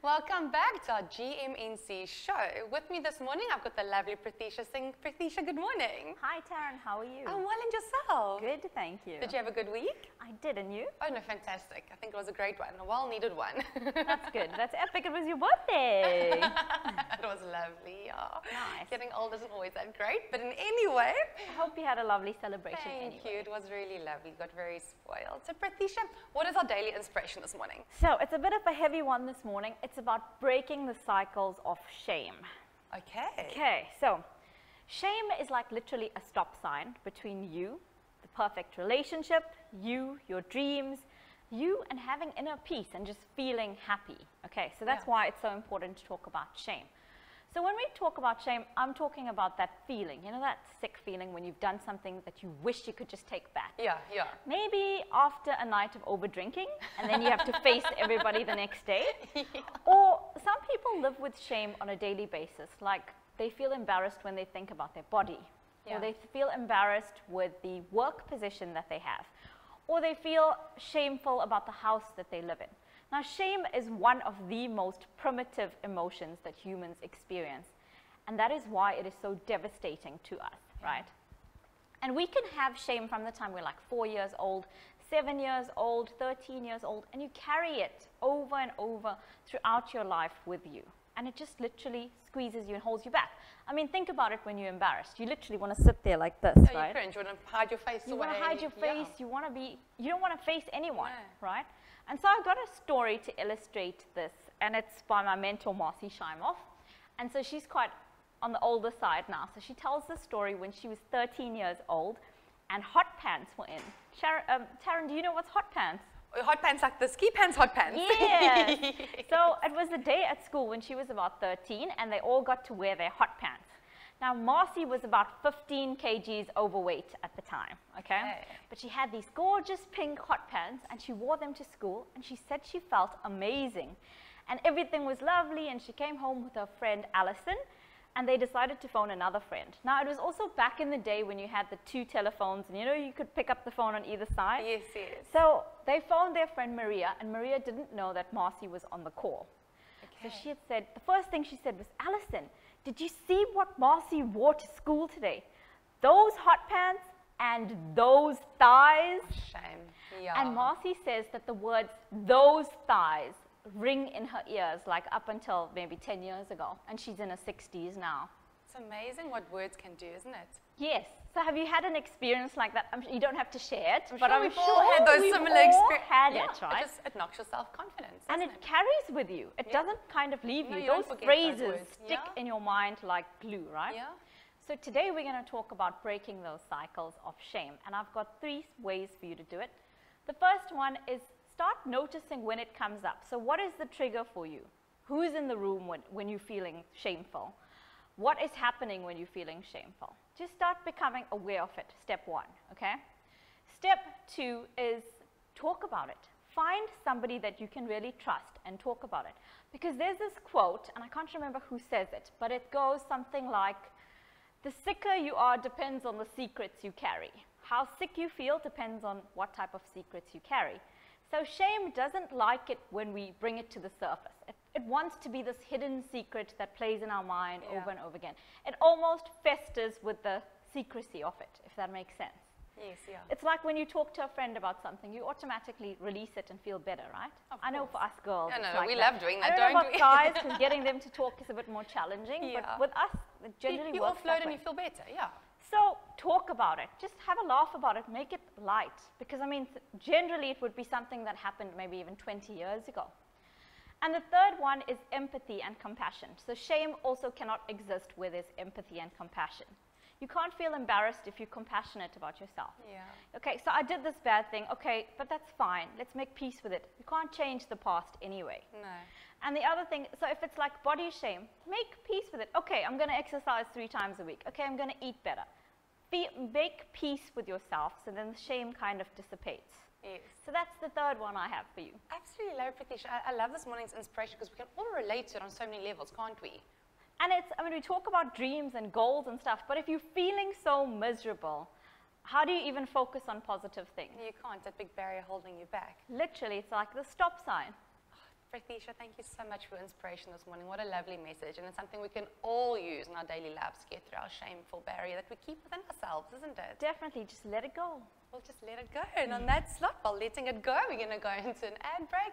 Welcome back to our GMNC show. With me this morning, I've got the lovely Prathisha Singh. Prathisha, good morning. Hi, Taryn. How are you? I'm well, and yourself? Good, thank you. Did you have a good week? I did, and you? Oh, no, fantastic. I think it was a great one, a well-needed one. That's good. That's epic. It was your birthday. It was lovely, yeah. Nice. Getting old isn't always that great, but in any way. I hope you had a lovely celebration Thank anyway. you. It was really lovely. Got very spoiled. So, Prathisha, what is our daily inspiration this morning? So, it's a bit of a heavy one this morning. It's about breaking the cycles of shame. Okay, so shame is like literally a stop sign between you, the perfect relationship, you, your dreams, you, and having inner peace and just feeling happy. Okay, so that's why it's so important to talk about shame. So when we talk about shame, I'm talking about that feeling, you know, that sick feeling when you've done something that you wish you could just take back. Yeah. Maybe after a night of over drinking, and then you have to face everybody the next day. Or some people live with shame on a daily basis, like they feel embarrassed when they think about their body, or they feel embarrassed with the work position that they have, or they feel shameful about the house that they live in. Now, shame is one of the most primitive emotions that humans experience, and that is why it is so devastating to us, right? And we can have shame from the time we're like 4 years old, 7 years old, 13 years old, and you carry it over and over throughout your life with you. And it just literally squeezes you and holds you back. I mean, think about it when you're embarrassed. You literally want to sit there like this, right? You cringe. You want to hide your face away. You want to hide your face. You don't want to face anyone, right? And so I got a story to illustrate this, and it's by my mentor, Marcy Shimoff. And so she's quite on the older side now. So she tells the story when she was 13 years old, and hot pants were in. Taryn, do you know what's hot pants? Hot pants like the ski pants, hot pants. Yes. So it was the day at school when she was about 13, and they all got to wear their hot pants. Now, Marcy was about 15 kgs overweight at the time, okay? But she had these gorgeous pink hot pants, and she wore them to school, and she said she felt amazing. And everything was lovely, and she came home with her friend Allison, and they decided to phone another friend. Now, it was also back in the day when you had the 2 telephones, and you know, you could pick up the phone on either side. Yes. So they phoned their friend Maria, and Maria didn't know that Marcy was on the call. So she had said, the first thing she said was, Allison, did you see what Marcy wore to school today? Those hot pants and those thighs. Shame. Yeah. And Marcy says that the words, those thighs, ring in her ears like up until maybe 10 years ago. And she's in her 60s now. It's amazing what words can do, isn't it? Yes. So have you had an experience like that? You don't have to share it, but I'm sure we've all had those similar experiences. Had it, right? It knocks your self-confidence. And it carries with you. It doesn't kind of leave you. Those phrases stick in your mind like glue, right? Yeah. So today we're going to talk about breaking those cycles of shame. And I've got 3 ways for you to do it. The first one is start noticing when it comes up. So what is the trigger for you? Who's in the room when you're feeling shameful? What is happening when you're feeling shameful? Just start becoming aware of it, step 1, okay? Step 2 is talk about it. Find somebody that you can really trust and talk about it. Because there's this quote, and I can't remember who says it, but it goes something like, the sicker you are depends on the secrets you carry. How sick you feel depends on what type of secrets you carry. So shame doesn't like it when we bring it to the surface. It wants to be this hidden secret that plays in our mind over and over again. It almost festers with the secrecy of it, if that makes sense. Yes, yeah. It's like when you talk to a friend about something, you automatically release it and feel better, right? I know for us girls, no, like we love doing that, I don't know about guys, because getting them to talk is a bit more challenging, but with us, it generally you works offload that and way. you feel better, yeah. So talk about it. Just have a laugh about it. Make it light. Because, I mean, generally it would be something that happened maybe even 20 years ago. And the third one is empathy and compassion. So shame also cannot exist where there's empathy and compassion. You can't feel embarrassed if you're compassionate about yourself. Yeah. Okay, so I did this bad thing. Okay, but that's fine. Let's make peace with it. You can't change the past anyway. No. And the other thing, so if it's like body shame, make peace with it. Okay, I'm going to exercise 3 times a week. Okay, I'm going to eat better. Make peace with yourself, so then the shame kind of dissipates. Yes. So that's the third one I have for you. Absolutely love it, Prathisha. I love this morning's inspiration because we can all relate to it on so many levels, can't we? And it's, I mean, we talk about dreams and goals and stuff, but if you're feeling so miserable, how do you even focus on positive things? You can't, that big barrier holding you back. Literally, it's like the stop sign. Prathisha, thank you so much for your inspiration this morning. What a lovely message. And it's something we can all use in our daily lives to get through our shameful barrier that we keep within ourselves, isn't it? Definitely, just let it go. We'll just let it go. And on that slot, while letting it go, we're going to go into an ad break.